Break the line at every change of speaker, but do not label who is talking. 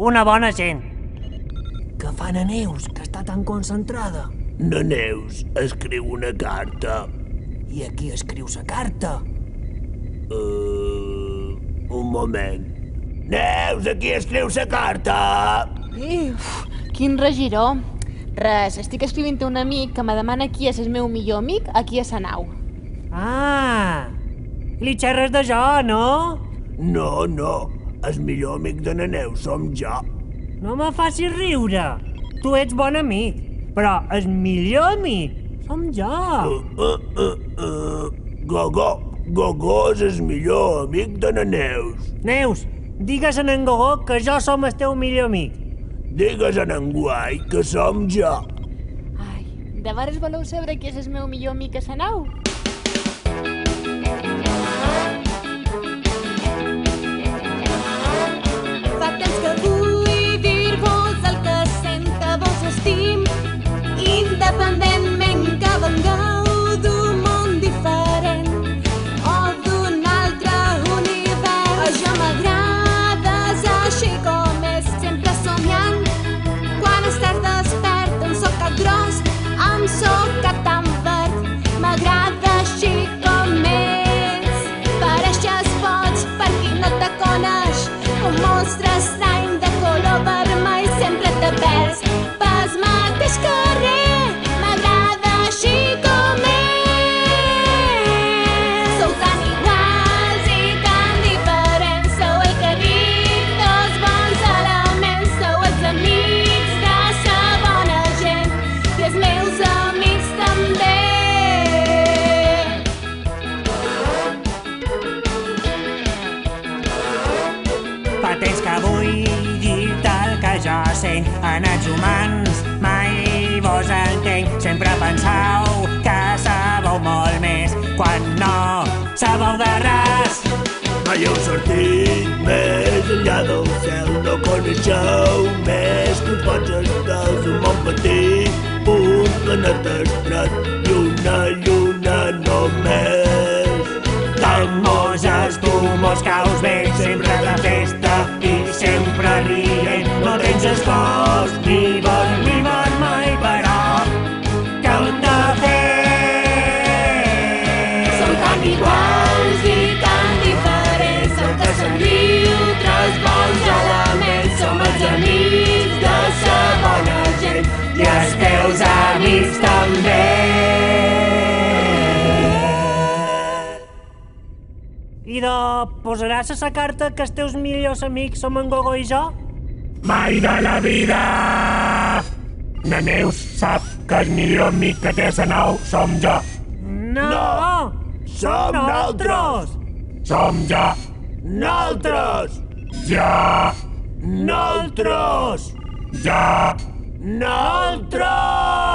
una bona gent.
Què fa na Neus, que està tan concentrada?
Na Neus escriu una carta.
I a qui escriu la carta?
Un moment. Neus, a qui escriu la carta?
Quin regiró. Res, estic escrivint a un amic que me demana qui és el meu millor amic aquí a sa nau.
Ah, li xerres de jo, no?
No, el millor amic de na Neus som jo.
No me facis riure. Tu ets bon amic, però el millor amic som jo.
Gogó és el millor amic de na Neus.
Neus, digues a en Gogó que jo som el teu millor amic.
Digues a en Guai que som jo.
Ai, de veres voleu saber qui és el meu millor amic a sa nau?
Fa temps que vull dir-vos el que sent, que vos estim, independentment que vengueu d'un món diferent o d'un altre univers. Jo m'agrades així com és, sempre somiant. Quan estàs despert, em soc cap gros, em soc cap tan verd. M'agrada així com és. Pareixes boig per qui no te coneix, un monstre estrany de color vermell, sempre te perds pel mateix carrer. M'agrada així com és. Sou tan iguals i tan diferents, sou el que dic dos bons elements, sou els amics de sa bona gent i els meus amics també.
Fa temps que vull dir-te el que jo sent. En els humans mai vos entenc. Sempre penseu que sabeu molt més quan no sabeu de res.
Mai heu sortit més enllà del cel, no coneixeu més que pots estar d'un món petit, un planeta estret i una lluna només.
Tant moses, tu mos caus bé, sempre de festa i sempre rient. No tens esforç ni bon mai, però què hem de fer?
Som tan iguals i tan diferents, el que se'n diu tres bons elements. Som els amics de sa bona gent
I els teus amics també. I posaràs a sa carta que els teus millors amics som en Gogó i jo?
Mai de la vida! Na Neus sap que el millor amic que té a sa nau som jo.
No!
Som nosaltres! Som jo! Nosaltres! Jo! Nosaltres! Jo! Nosaltres!